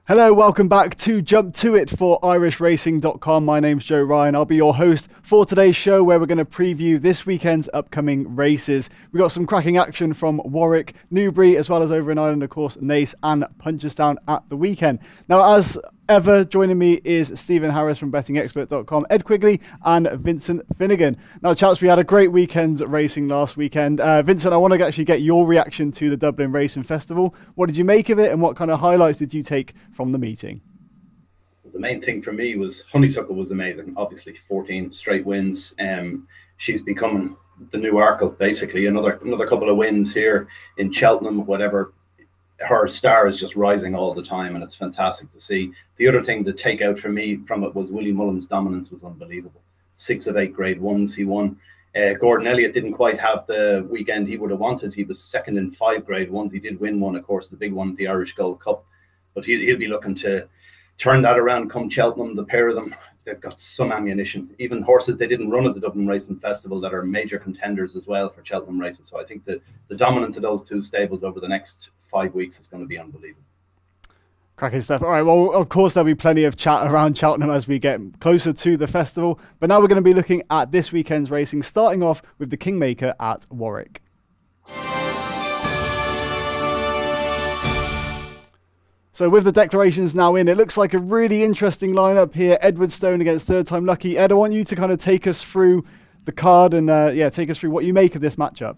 Hello, welcome back to Jump To It for IrishRacing.com. My name's Joe Ryan. I'll be your host for today's show where we're going to preview this weekend's upcoming races. We've got some cracking action from Warwick, Newbury, as well as over in Ireland, of course, Naas and Punchestown at the weekend. Now, as ever, joining me is Stephen Harris from BettingExpert.com, Ed Quigley and Vincent Finegan. Now, chaps, we had a great weekend racing last weekend. Vincent, I want to actually get your reaction to the Dublin Racing Festival. What did you make of it and what kind of highlights did you take from the meeting? The main thing for me was Honeysuckle was amazing. Obviously, 14 straight wins. She's becoming the new Arkle, basically. Another couple of wins here in Cheltenham, whatever. Her star is just rising all the time, and it's fantastic to see. The other thing to take out for me from it was Willie Mullen's dominance was unbelievable. 6 of 8 grade ones he won. Gordon Elliott didn't quite have the weekend he would have wanted. He was second in 5 grade ones. He did win one, of course, the big one, the Irish Gold Cup. But he'll be looking to turn that around come Cheltenham. The pair of them, they've got some ammunition. Even horses they didn't run at the Dublin Racing Festival that are major contenders as well for Cheltenham races. So I think the dominance of those two stables over the next 5 weeks is going to be unbelievable. Cracking stuff. All right, well, of course, there'll be plenty of chat around Cheltenham as we get closer to the festival. But now we're going to be looking at this weekend's racing, starting off with the Kingmaker at Warwick. So with the declarations now in, it looks like a really interesting lineup here. Edwardstone against Third Time Lucky. Ed, I want you to kind of take us through the card and take us through what you make of this matchup.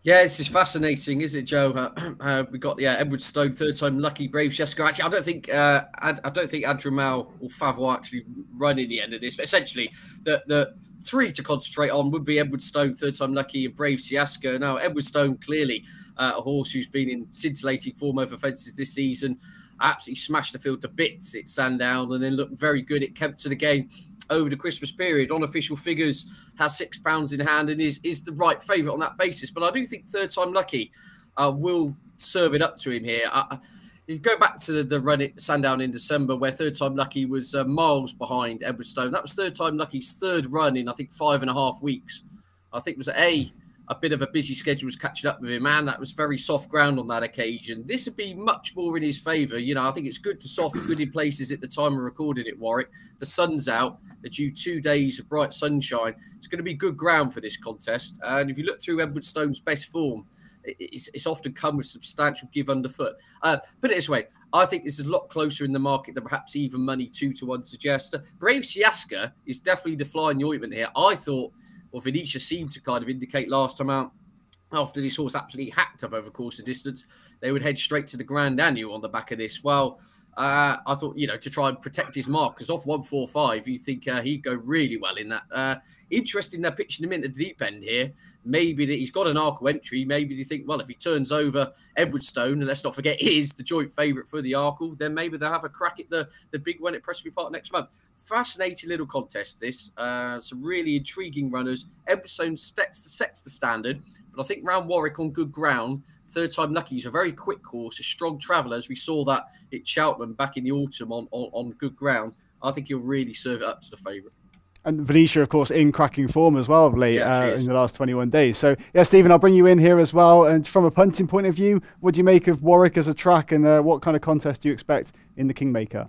Yeah, this is fascinating, isn't it, Joe? We got Edwardstone, Third Time Lucky, Brave Sheska. Actually, I don't think Adrimal or Fav will actually run in the end of this. But essentially, the 3 to concentrate on would be Edwardstone, Third Time Lucky, and Brave Sheska. Now, Edwardstone clearly a horse who's been in scintillating form over fences this season. Absolutely smashed the field to bits at Sandown, and then looked very good at Kempton again over the Christmas period. On official figures, has £6 in hand and is the right favourite on that basis. But I do think Third Time Lucky will serve it up to him here. You go back to the run at Sandown in December where Third Time Lucky was miles behind Edwardstone. That was Third Time Lucky's 3rd run in, I think, 5.5 weeks. I think it was a bit of a busy schedule was catching up with him, and that was very soft ground on that occasion. This would be much more in his favour. You know, I think it's good to soft, good in places at the time of recording at Warwick. The sun's out. They're due 2 days of bright sunshine. It's going to be good ground for this contest. And if you look through Edwardstone's best form, it's often come with substantial give underfoot. Put it this way, I think this is a lot closer in the market than perhaps even money 2-1 suggests. Brave Sheska is definitely the fly in the ointment here. I thought, or Venetia seemed to kind of indicate last time out, after this horse absolutely hacked up over the course of distance, they would head straight to the Grand Annual on the back of this. Well, I thought, to try and protect his mark, because off 145, you think he'd go really well in that. Interesting, they're pitching him into the deep end here. Maybe that he's got an Arkle entry. Maybe they think, well, if he turns over Edwardstone, and let's not forget is the joint favourite for the Arkle, then maybe they'll have a crack at the big one at Presby Park next month. Fascinating little contest, this. Some really intriguing runners. Edwardstone sets the standard, but I think round Warwick on good ground, Third Time Lucky is a very quick horse, a strong traveller, as we saw that at Cheltenham back in the autumn on good ground. I think he'll really serve it up to the favourite. And Venetia, of course, in cracking form as well of late in the last 21 days. So, yeah, Stephen, I'll bring you in here as well. And from a punting point of view, what do you make of Warwick as a track, and what kind of contest do you expect in the Kingmaker?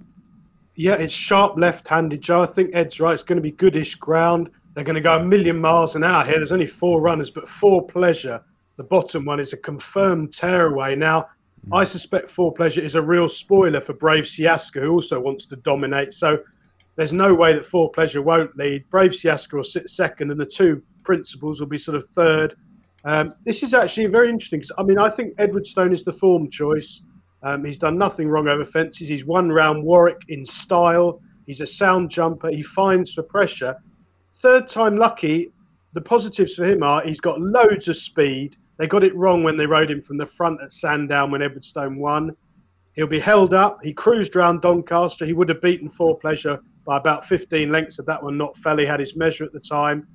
Yeah, it's sharp left-handed, Joe. I think Ed's right. It's going to be goodish ground. They're going to go a million miles an hour here. There's only 4 runners, but 4 Pleasure, the bottom one, is a confirmed tearaway. Now, I suspect 4 Pleasure is a real spoiler for Brave Sheska, who also wants to dominate. So there's no way that 4 Pleasure won't lead. Brave Sheska will sit second, and the 2 principals will be sort of third. This is actually very interesting. I mean, I think Edwardstone is the form choice. He's done nothing wrong over fences. He's won round Warwick in style. He's a sound jumper. He finds for pressure. Third Time Lucky, the positives for him are he's got loads of speed. They got it wrong when they rode him from the front at Sandown when Edwardstone won. He'll be held up. He cruised round Doncaster. He would have beaten 4 Pleasure by about 15 lengths if that one not fell. He had his measure at the time.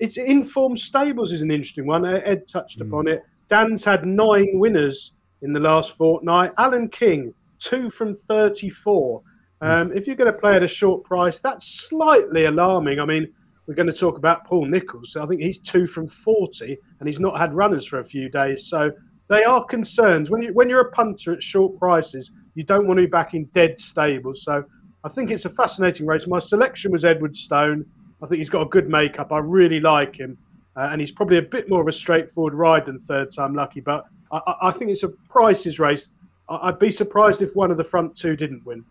It's informed stables is an interesting one. Ed touched upon it. Dan's had 9 winners in the last fortnight. Alan King, 2 from 34. If you're going to play at a short price, that's slightly alarming. I mean, we're going to talk about Paul Nicholls. So I think he's 2 from 40, and he's not had runners for a few days. So they are concerns. When you're a punter at short prices, you don't want to be back in dead stables. So I think it's a fascinating race. My selection was Edwardstone. I think he's got a good makeup. I really like him. And he's probably a bit more of a straightforward ride than Third Time Lucky. But I think it's a prices race. I'd be surprised if one of the front two didn't win.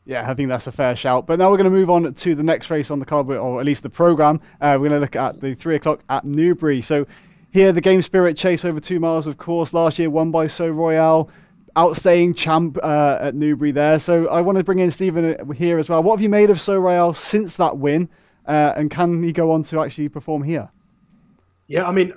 Yeah, I think that's a fair shout. But now we're going to move on to the next race on the card, or at least the programme. We're going to look at the 3 o'clock at Newbury. So here, the Game Spirit Chase over 2 miles, of course. Last year, won by Sceau Royal, outstaying champ at Newbury there. So I want to bring in Stephen here as well. What have you made of Sceau Royal since that win? And can he go on to actually perform here? Yeah, I mean,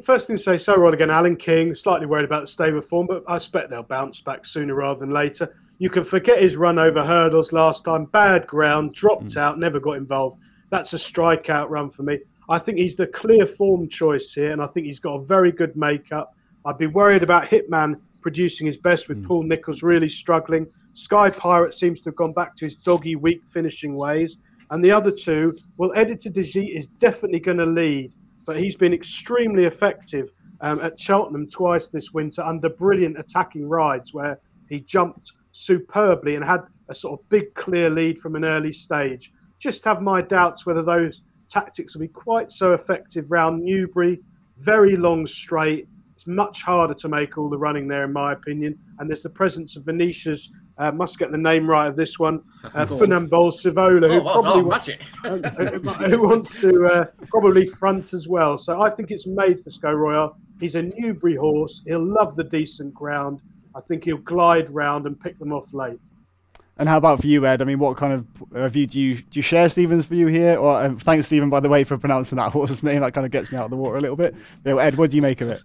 first thing to say, Sceau Royal again, Alan King, slightly worried about the stable form, but I expect they'll bounce back sooner rather than later. You can forget his run over hurdles last time. Bad ground, dropped out, never got involved. That's a strikeout run for me. I think he's the clear form choice here, and I think he's got a very good makeup. I'd be worried about Hitman producing his best with Paul Nicholls really struggling. Sky Pirate seems to have gone back to his doggy, weak finishing ways. And the other two, well, Editor Ditcheat is definitely going to lead, but he's been extremely effective at Cheltenham twice this winter under brilliant attacking rides where he jumped superbly and had a sort of big clear lead from an early stage. Just have my doubts whether those tactics will be quite so effective round Newbury. Very long straight. It's much harder to make all the running there, in my opinion. And there's the presence of Venetia's, must get the name right of this one, Funambole Sivola, who wants to probably front as well. So I think it's made for Sceau Royal. He's a Newbury horse. He'll love the decent ground. I think he'll glide round and pick them off late. And how about for you, Ed? I mean, what kind of view do you share Stephen's view here? Or thanks, Stephen, by the way, for pronouncing that horse's name. That kind of gets me out of the water a little bit. Ed, what do you make of it?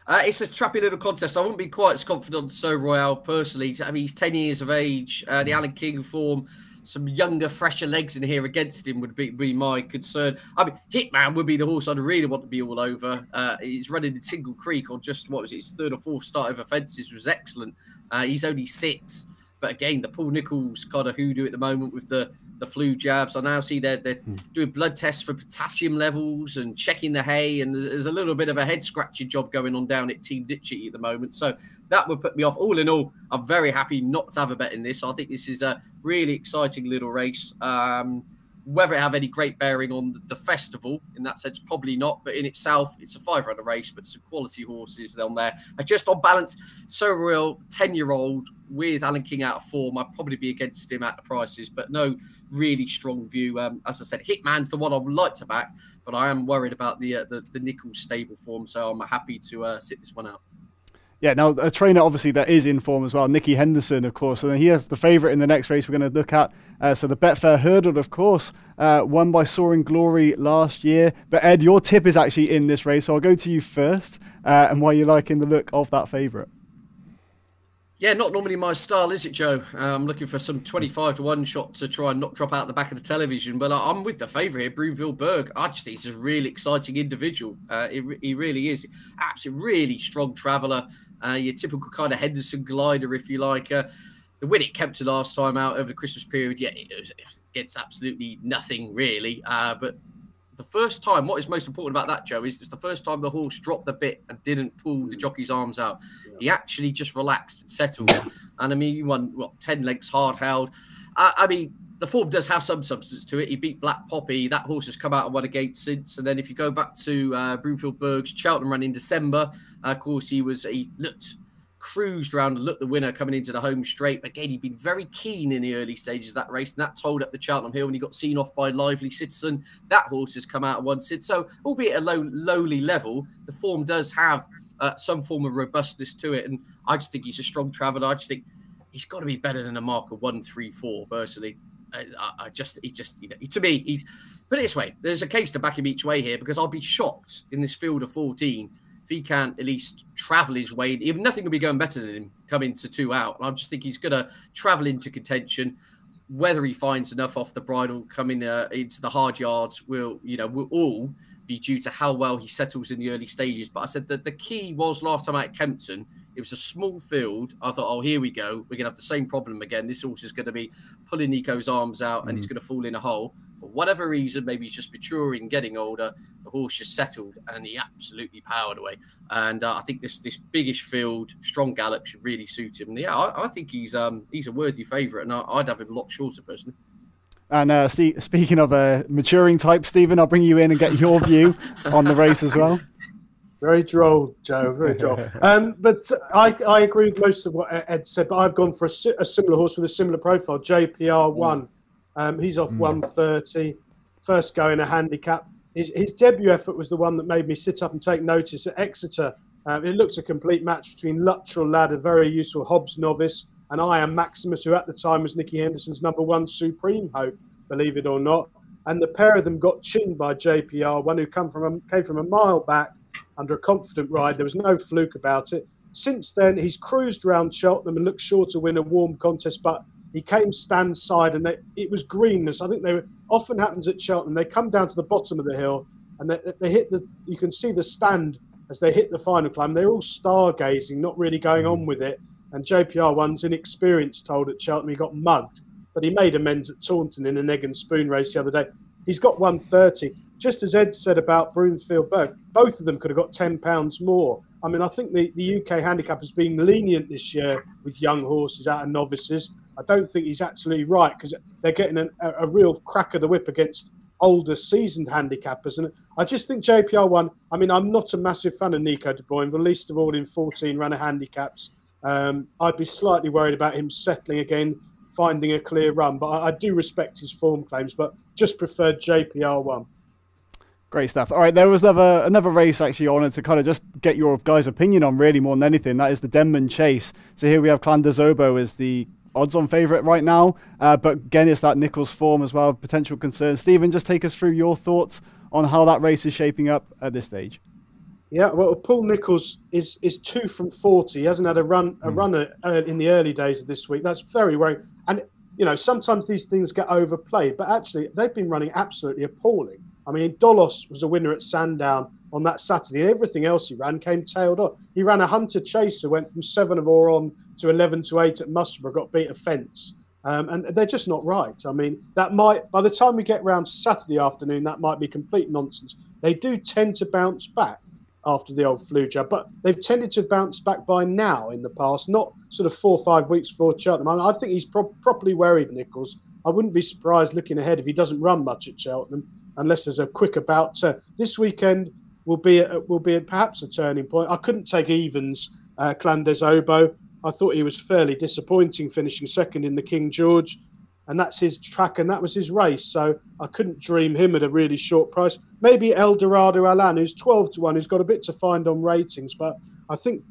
It's a trappy little contest. I wouldn't be quite as confident on Sceau Royal personally. I mean, he's 10 years of age. The Alan King form, some younger, fresher legs in here against him would be my concern. I mean, Hitman would be the horse I'd really want to be all over. He's running in Tingle Creek on just, what was it, his 3rd or 4th start over fences was excellent. He's only 6. But again, the Paul Nicholls kind of hoodoo at the moment with the flu jabs. I now see they're doing blood tests for potassium levels and checking the hay. And there's a little bit of a head-scratching job going on down at Team Ditcheat at the moment. So that would put me off. All in all, I'm very happy not to have a bet in this. I think this is a really exciting little race. Whether it have any great bearing on the festival, in that sense, probably not. But in itself, it's a 5-runner race, but some quality horses on there. Just on balance, Sceau Royal, 10-year-old with Alan King out of form, I'd probably be against him at the prices, but no really strong view. As I said, Hitman's the one I would like to back, but I am worried about the Nicholls stable form, so I'm happy to sit this one out. Yeah, now a trainer obviously that is in form as well, Nicky Henderson, of course. And he has the favourite in the next race we're going to look at. So the Betfair Hurdle, of course, won by Soaring Glory last year. But Ed, your tip is actually in this race, so I'll go to you first. And why you're liking the look of that favourite? Yeah, not normally my style, is it, Joe? I'm looking for some 25 to 1 shot to try and not drop out the back of the television. But I'm with the favourite here, Broomfield Berg. I just think he's a really exciting individual. He really is. Absolutely really strong traveller. Your typical kind of Henderson glider, if you like. The win at Kempton last time out over the Christmas period, yeah, it gets absolutely nothing, really. But the first time, what is most important about that, Joe, is it's the first time the horse dropped the bit and didn't pull the jockey's arms out. He actually just relaxed and settled. And I mean, he won, 10 lengths hard held. I mean, the form does have some substance to it. He beat Black Poppy. That horse has come out and won again since. And then if you go back to Broomfield Berg's Cheltenham run in December, of course, he looked cruised around and looked the winner coming into the home straight. But again, he'd been very keen in the early stages of that race, and that told up the Cheltenham Hill when he got seen off by Lively Citizen. That horse has come out and won since. So, albeit at a lowly level, the form does have some form of robustness to it, and I just think he's a strong traveller. I just think he's got to be better than a marker 1-3-4, personally. To me, put it this way, there's a case to back him each way here, because I'll be shocked in this field of 14 if he can't at least travel his way. Even nothing will be going better than him coming to 2 out. I just think he's going to travel into contention. Whether he finds enough off the bridle coming into the hard yards will all be due to how well he settles in the early stages. But I said that the key was last time out at Kempton, It was a small field. I thought, oh, here we go. We're going to have the same problem again. This horse is going to be pulling Nico's arms out and he's going to fall in a hole. For whatever reason, maybe he's just maturing, getting older. The horse just settled and he absolutely powered away. And I think this biggish field, strong gallop should really suit him. And yeah, I think he's a worthy favourite, and I'd have him a lot shorter personally. And speaking of maturing type, Stephen, I'll bring you in and get your view on the race as well. Very droll, Joe. Very droll. But I agree with most of what Ed said. But I've gone for a similar horse with a similar profile. JPR1. He's off 130. First go in a handicap. His debut effort was the one that made me sit up and take notice at Exeter. It looked a complete match between Luttrell Lad, a very useful Hobbs novice, and I Am Maximus, who at the time was Nicky Henderson's #1 supreme hope, believe it or not. And the pair of them got chinned by JPR1, who came from a mile back under a confident ride. There was no fluke about it. Since then, he's cruised around Cheltenham and looked sure to win a warm contest, but he came stand side and it was greenness. I think often happens at Cheltenham. They come down to the bottom of the hill and they hit you can see the stand as they hit the final climb. They're all stargazing, not really going on with it. And JPR1's inexperienced told at Cheltenham he got mugged, but he made amends at Taunton in an egg and spoon race the other day. He's got 130. Just as Ed said about Broomfield Berg, both of them could have got £10 more. I mean, I think the UK handicap has been lenient this year with young horses out of Novices. I don't think he's absolutely right because they're getting a real crack of the whip against older seasoned handicappers. And I just think JPR1, I mean, I'm not a massive fan of Nico de Boyn, but least of all in 14 runner handicaps. I'd be slightly worried about him settling again, finding a clear run. But I do respect his form claims, but just preferred JPR1. Great stuff. All right, there was another race actually I wanted to kind of just get your guys' opinion on really more than anything. That is the Denman Chase. So here we have Clan des Obeaux as the odds-on favourite right now. But again, it's that Nicholls form as well, potential concern. Stephen, just take us through your thoughts on how that race is shaping up at this stage. Yeah, well, Paul Nicholls is 2 from 40. He hasn't had a runner in the early days of this week. That's very worrying. And, you know, sometimes these things get overplayed, but actually they've been running absolutely appalling. I mean, Dolos was a winner at Sandown on that Saturday, and everything else he ran came tailed off. He ran a Hunter Chaser, went from 7 of on to 11 to 8 at Musselburgh, got beat a fence. And they're just not right. I mean, that might, by the time we get round to Saturday afternoon, that might be complete nonsense. They do tend to bounce back after the old flu jab, but they've tended to bounce back by now in the past, not sort of 4 or 5 weeks before Cheltenham. I think he's properly worried, Nicholls. I wouldn't be surprised looking ahead if he doesn't run much at Cheltenham, unless there's a quick about. This weekend will be perhaps a turning point. I couldn't take Evans, Clan des Obeaux. I thought he was fairly disappointing, finishing second in the King George, and that's his track and that was his race. So I couldn't dream him at a really short price. Maybe Eldorado Alan, who's 12 to 1, who's got a bit to find on ratings, but I think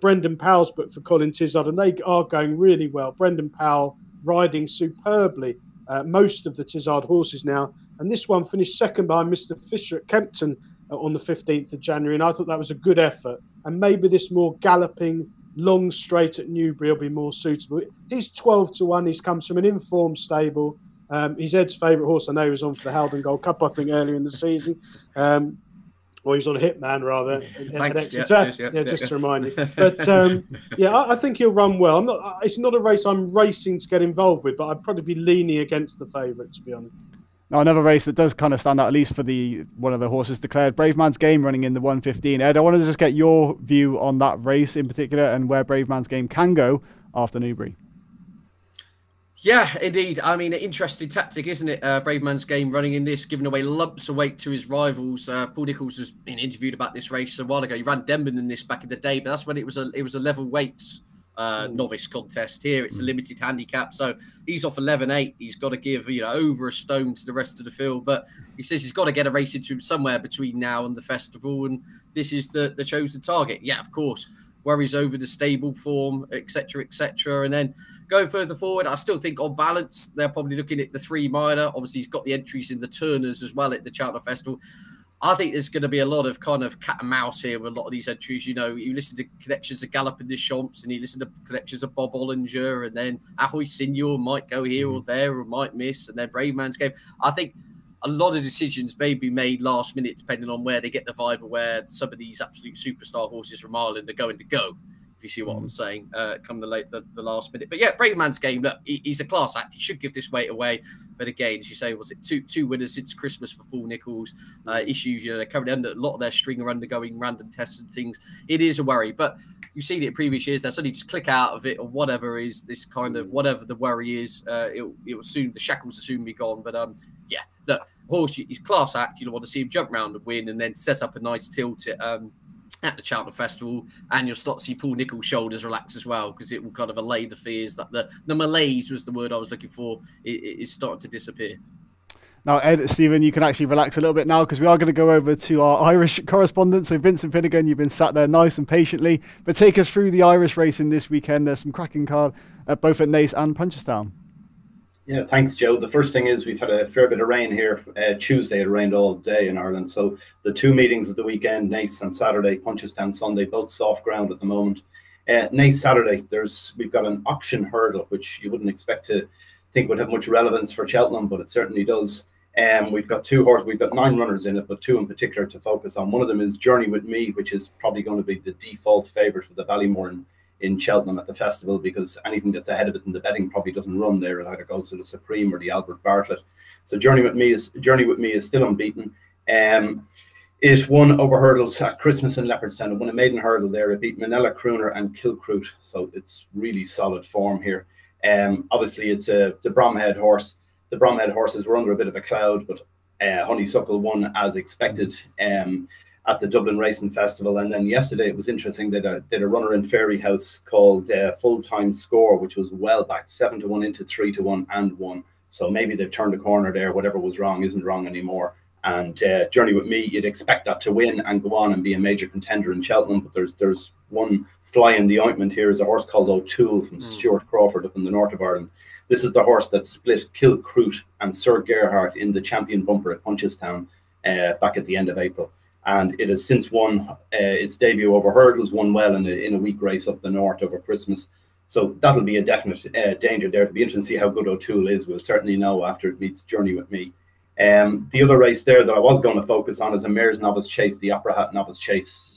Brendan Powell's booked for Colin Tizard, and they are going really well. Brendan Powell riding superbly most of the Tizard horses now. And this one finished second behind Mr. Fisher at Kempton on the 15th of January. And I thought that was a good effort. And maybe this more galloping, long straight at Newbury will be more suitable. He's 12 to 1. He comes from an informed stable. He's Ed's favourite horse. I know he was on for the Haldon Gold Cup, I think, earlier in the season. Or he was on a Hitman, rather. Thanks. Just to remind you. But, I think he'll run well. It's not a race I'm racing to get involved with, but I'd probably be leaning against the favourite, to be honest. Now, another race that does kind of stand out, at least for one of the horses declared, Brave Man's Game running in the 1:15. Ed, I wanted to just get your view on that race in particular and where Brave Man's Game can go after Newbury. Yeah, indeed. I mean, an interesting tactic, isn't it? Brave Man's Game running in this, giving away lumps of weight to his rivals. Paul Nicholls was being interviewed about this race a while ago. He ran Denman in this back in the day, but that's when it was a level weights novice contest. Here it's a limited handicap, so he's off 11.8. He's got to give over a stone to the rest of the field, but he says he's got to get a race into him somewhere between now and the festival, and this is the chosen target. Yeah, of course, worries over the stable form, etc., and then going further forward, I still think on balance they're probably looking at the 3 miler. Obviously he's got the entries in the Turners as well at the Cheltenham Festival. I think there's going to be a lot of kind of cat and mouse here with a lot of these entries. You listen to connections of Galloping the Champs, and you listen to connections of Bob Ollinger, and then Ahoy Signor might go here or there or might miss, and then Brave Man's Game. I think a lot of decisions may be made last minute depending on where they get the vibe of where some of these absolute superstar horses from Ireland are going to go. if you see what I'm saying, come the last minute. But yeah, Brave Man's Game, look, he's a class act. He should give this weight away. But again, as you say, was it two winners since Christmas for Paul Nicholls? Issues, you know, they're currently a lot of their string are undergoing random tests and things. It is a worry, but you've seen it in previous years. They'll suddenly just click out of it, or whatever is this kind of, whatever the worry is, it will soon, the shackles will soon be gone. But yeah, look, horse, he's class act. You don't want to see him jump round and win and then set up a nice tilt at the Cheltenham Festival, and you'll start to see Paul Nicholls' shoulders relax as well, because it will kind of allay the fears that the malaise was the word I was looking for, is starting to disappear. Now, Ed, Stephen, you can actually relax a little bit now, because we are going to go over to our Irish correspondent. So Vincent Finegan, you've been sat there nice and patiently, but take us through the Irish racing this weekend. There's some cracking card both at Naas and Punchestown. Yeah, thanks, Joe. The first thing is we've had a fair bit of rain here. Tuesday, it rained all day in Ireland. So the two meetings of the weekend, Naas on Saturday, Punchestown Sunday, both soft ground at the moment. Naas Saturday, we've got an auction hurdle, which you wouldn't expect to think would have much relevance for Cheltenham, but it certainly does. We've got we've got 9 runners in it, but 2 in particular to focus on. One of them is Journey With Me, which is probably going to be the default favourite for the Ballymore in Cheltenham at the festival, because anything that's ahead of it in the betting probably doesn't run there. It either goes to the Supreme or the Albert Bartlett. So Journey With Me is still unbeaten. It won over hurdles at Christmas in Leopardstown. It won a maiden hurdle there. It beat Manella Crooner and Kilcroot. So it's really solid form here. Obviously it's the Bromhead horse. The Bromhead horses were under a bit of a cloud, but Honeysuckle won as expected at the Dublin Racing Festival. And then yesterday it was interesting. They did a runner in Fairyhouse called Full Time Score, which was well back, 7-1 into 3-1 and 1. So maybe they've turned a corner there. Whatever was wrong isn't wrong anymore. And Journey With Me, you'd expect that to win and go on and be a major contender in Cheltenham. But there's one fly in the ointment here. Is a horse called O'Toole from Stuart Crawford up in the north of Ireland. This is the horse that split Kilcroot and Sir Gerhardt in the champion bumper at Punchestown back at the end of April. And it has since won its debut over hurdles, won well in a week race up the north over Christmas. So that'll be a definite danger there. It'll be interesting to see how good O'Toole is. We'll certainly know after it meets Journey With Me. The other race there that I was going to focus on is a Mare's Novice Chase, the Opera Hat Novice Chase.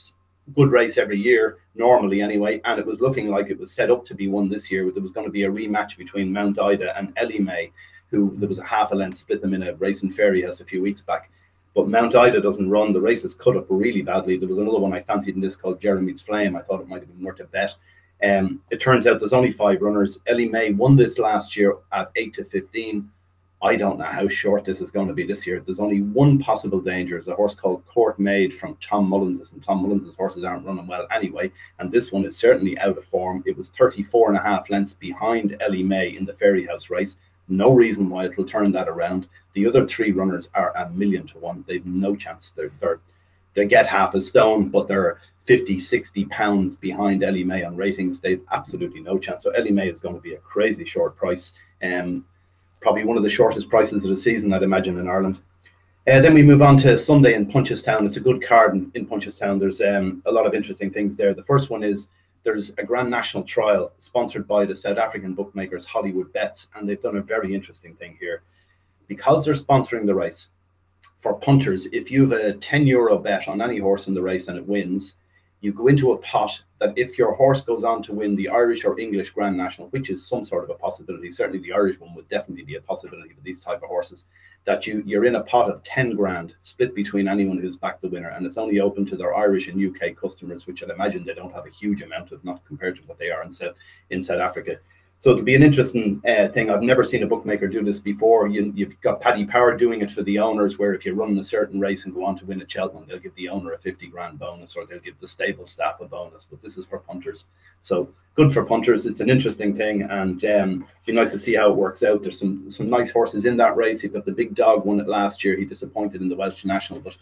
Good race every year, normally anyway, and it was looking like it was set up to be one this year. There was going to be a rematch between Mount Ida and Ellie May, who there was a half a length split them in a race in Fairyhouse a few weeks back. But Mount Ida doesn't run. The race is cut up really badly. There was another one I fancied in this called Jeremy's Flame. I thought it might have been worth a bet. It turns out there's only 5 runners. Ellie May won this last year at 8-15. I don't know how short this is going to be this year. There's only one possible danger. There's a horse called Court Maid from Tom Mullins's, and Tom Mullins's horses aren't running well anyway. And this one is certainly out of form. It was 34.5 lengths behind Ellie May in the Fairyhouse race. No reason why it will turn that around. The other 3 runners are 1,000,000 to 1. They've no chance. They get half a stone, but they're 50, 60 pounds behind Ellie May on ratings. They've absolutely no chance. So Ellie May is going to be a crazy short price. Probably one of the shortest prices of the season, I'd imagine, in Ireland. Then we move on to Sunday in Punchestown. It's a good card in Punchestown. There's a lot of interesting things there. The first one is there's a Grand National trial sponsored by the South African bookmakers Hollywood Bets, and they've done a very interesting thing here. Because they're sponsoring the race, for punters, if you have a €10 bet on any horse in the race and it wins, you go into a pot that if your horse goes on to win the Irish or English Grand National, which is some sort of a possibility, certainly the Irish one would definitely be a possibility for these type of horses, that you're in a pot of 10 grand split between anyone who's backed the winner, and it's only open to their Irish and UK customers, which I'd imagine they don't have a huge amount of, not compared to what they are in South Africa. So it'll be an interesting thing. I've never seen a bookmaker do this before. You've got Paddy Power doing it for the owners, where if you run a certain race and go on to win at Cheltenham, they'll give the owner a 50 grand bonus, or they'll give the stable staff a bonus. But this is for punters. So good for punters. It's an interesting thing, and be nice to see how it works out. There's some nice horses in that race. You've got the Big Dog won it last year. He disappointed in the Welsh National, but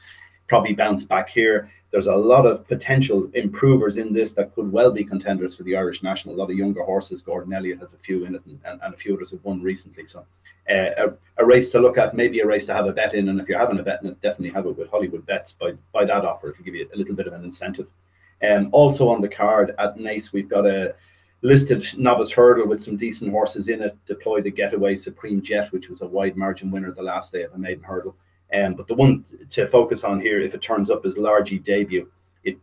probably bounce back here. There's a lot of potential improvers in this that could well be contenders for the Irish National. A lot of younger horses. Gordon Elliott has a few in it, and a few others have won recently. So a race to look at, maybe a race to have a bet in. And if you're having a bet in it, definitely have it with Hollywood Bets. By that offer, it'll give you a little bit of an incentive. Also on the card at Naas, we've got a listed novice hurdle with some decent horses in it. Deploy the Getaway Supreme Jet, which was a wide margin winner the last day of a maiden hurdle. But the one to focus on here, if it turns up, is Largy Debut.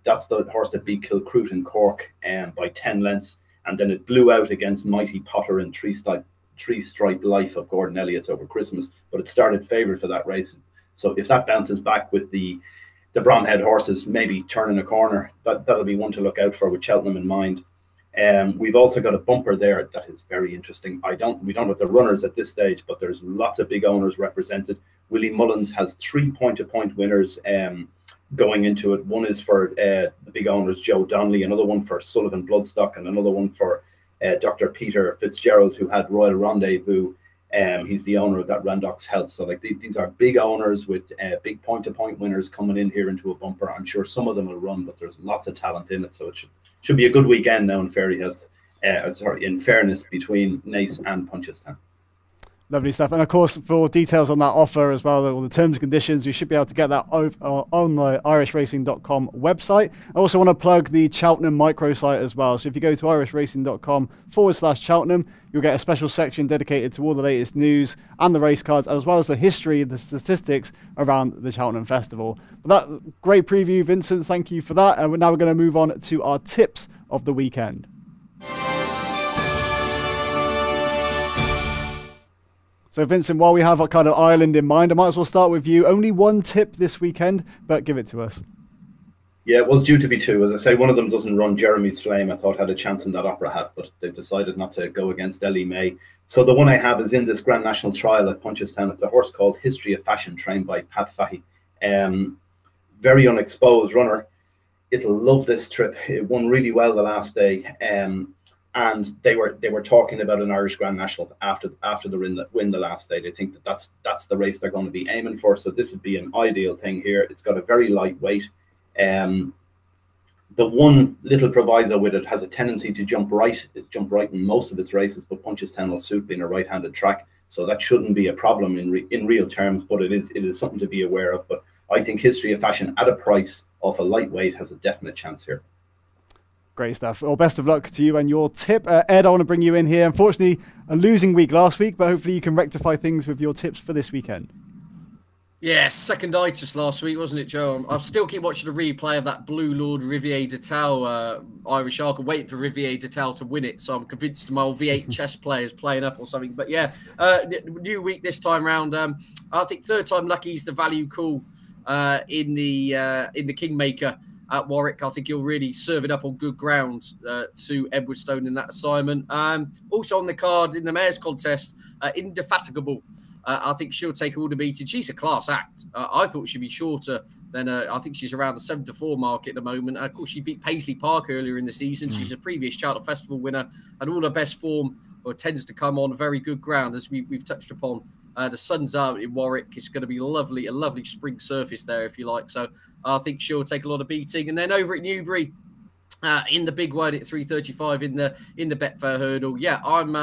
That's the horse that beat Kilcroot in Cork by 10 lengths. And then it blew out against Mighty Potter and Three Stripe Life of Gordon Elliott's over Christmas. But it started favoured for that race. So if that bounces back with the Bromhead horses maybe turning a corner, that'll be one to look out for with Cheltenham in mind. We've also got a bumper there that is very interesting. We don't have the runners at this stage, but there's lots of big owners represented. Willie Mullins has 3 point-to-point winners going into it. One is for the big owners Joe Donnelly, another one for Sullivan Bloodstock, and another one for Dr. Peter Fitzgerald, who had Royal Rendezvous. He's the owner of that Randox Health. So like these are big owners with big point-to-point winners coming in here into a bumper. I'm sure some of them will run, but there's lots of talent in it, so it should be a good weekend now. In fairness between Naas and Punchestown. Lovely stuff. And of course, for details on that offer as well, all the terms and conditions, you should be able to get that on the irishracing.com website. I also want to plug the Cheltenham microsite as well. So if you go to irishracing.com/Cheltenham, you'll get a special section dedicated to all the latest news and the race cards, as well as the history and the statistics around the Cheltenham Festival. But that great preview, Vincent. Thank you for that. And now we're going to move on to our tips of the weekend. So, Vincent, while we have a kind of island in mind, I might as well start with you. Only one tip this weekend, but give it to us. Yeah, it was due to be two. As I say, one of them doesn't run. Jeremy's Flame, I thought had a chance in that opera hat, but they've decided not to go against Ellie May. So the one I have is in this Grand National Trial at Punchestown. It's a horse called History of Fashion, trained by Pat Fahey. Very unexposed runner. It'll love this trip. It won really well the last day. And they were talking about an Irish Grand National after the win the last day. They think that's the race they're going to be aiming for. So this would be an ideal thing here. It's got a very light weight. The one little proviso with it has a tendency to jump right. It's jumped right in most of its races, but Punchestown will suit being a right-handed track, so that shouldn't be a problem in real terms. But it is something to be aware of. But I think History of Fashion at a price of a lightweight has a definite chance here. Great stuff. Well, best of luck to you and your tip. Ed, I want to bring you in here. Unfortunately, a losing week last week, but hopefully you can rectify things with your tips for this weekend. Yeah, seconditis last week, wasn't it, Joe? I still keep watching the replay of that Blue Lord Riviere de Tal Irish Arkle, waiting for Riviere de Tal to win it. So I'm convinced my old V8 chess player is playing up or something. But yeah, new week this time round. I think third time lucky is the value call in the Kingmaker at Warwick. I think he'll really serve it up on good ground to Edwardstone in that assignment. Also on the card in the Mayor's contest, Indefatigable. I think she'll take all the beating. She's a class act. I thought she'd be shorter than I think she's around the 7-4 mark at the moment. Of course, she beat Paisley Park earlier in the season. She's a previous Cheltenham Festival winner, and all her best form tends to come on very good ground, as we've touched upon. The sun's out in Warwick. It's going to be lovely, a lovely spring surface there, if you like. So I think she'll take a lot of beating. And then over at Newbury, in the big one at 335 in the Betfair Hurdle. Yeah, I'm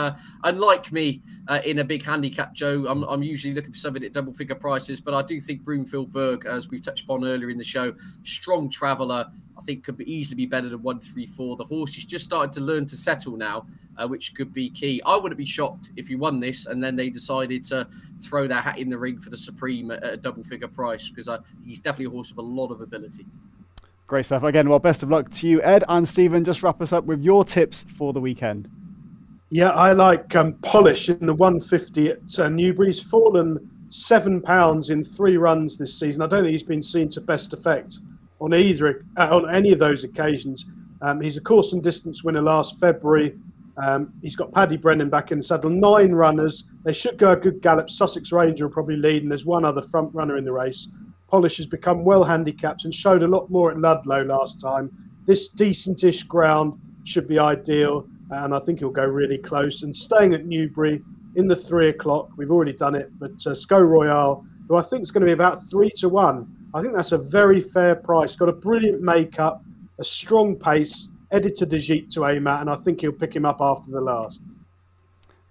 unlike me in a big handicap, Joe. I'm usually looking for something at double figure prices, but I do think Broomfield Berg, as we've touched upon earlier in the show, strong traveller. I think could easily be better than 134. The horse is just starting to learn to settle now, which could be key. I wouldn't be shocked if he won this and then they decided to throw their hat in the ring for the Supreme at a double figure price, because I think he's definitely a horse with a lot of ability. Great stuff. Again, well, best of luck to you, Ed. And Stephen, just wrap us up with your tips for the weekend. Yeah, I like Polish in the 150 at Newbury. He's fallen £7 in 3 runs this season. I don't think he's been seen to best effect on on any of those occasions. He's a course and distance winner last February. He's got Paddy Brennan back in the saddle. 9 runners. They should go a good gallop. Sussex Ranger will probably lead, and there's one other front runner in the race. Polish has become well handicapped and showed a lot more at Ludlow last time. This decentish ground should be ideal, and I think he'll go really close. And staying at Newbury in the 3 o'clock, we've already done it, but Sceau Royal, who I think is going to be about 3-1. I think that's a very fair price. Got a brilliant makeup, a strong pace, headed to Ditcheat to aim at, and I think he'll pick him up after the last.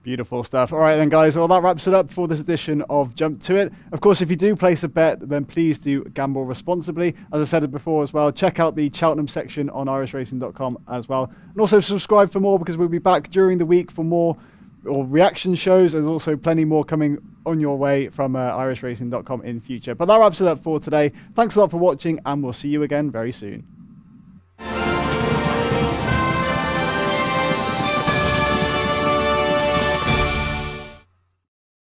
Beautiful stuff. All right then, guys. Well, that wraps it up for this edition of Jump to It. Of course, if you do place a bet, then please do gamble responsibly. As I said before as well, check out the Cheltenham section on irishracing.com as well. And also subscribe for more, because we'll be back during the week for more reaction shows. There's also plenty more coming on your way from irishracing.com in future. But that wraps it up for today. Thanks a lot for watching, and we'll see you again very soon.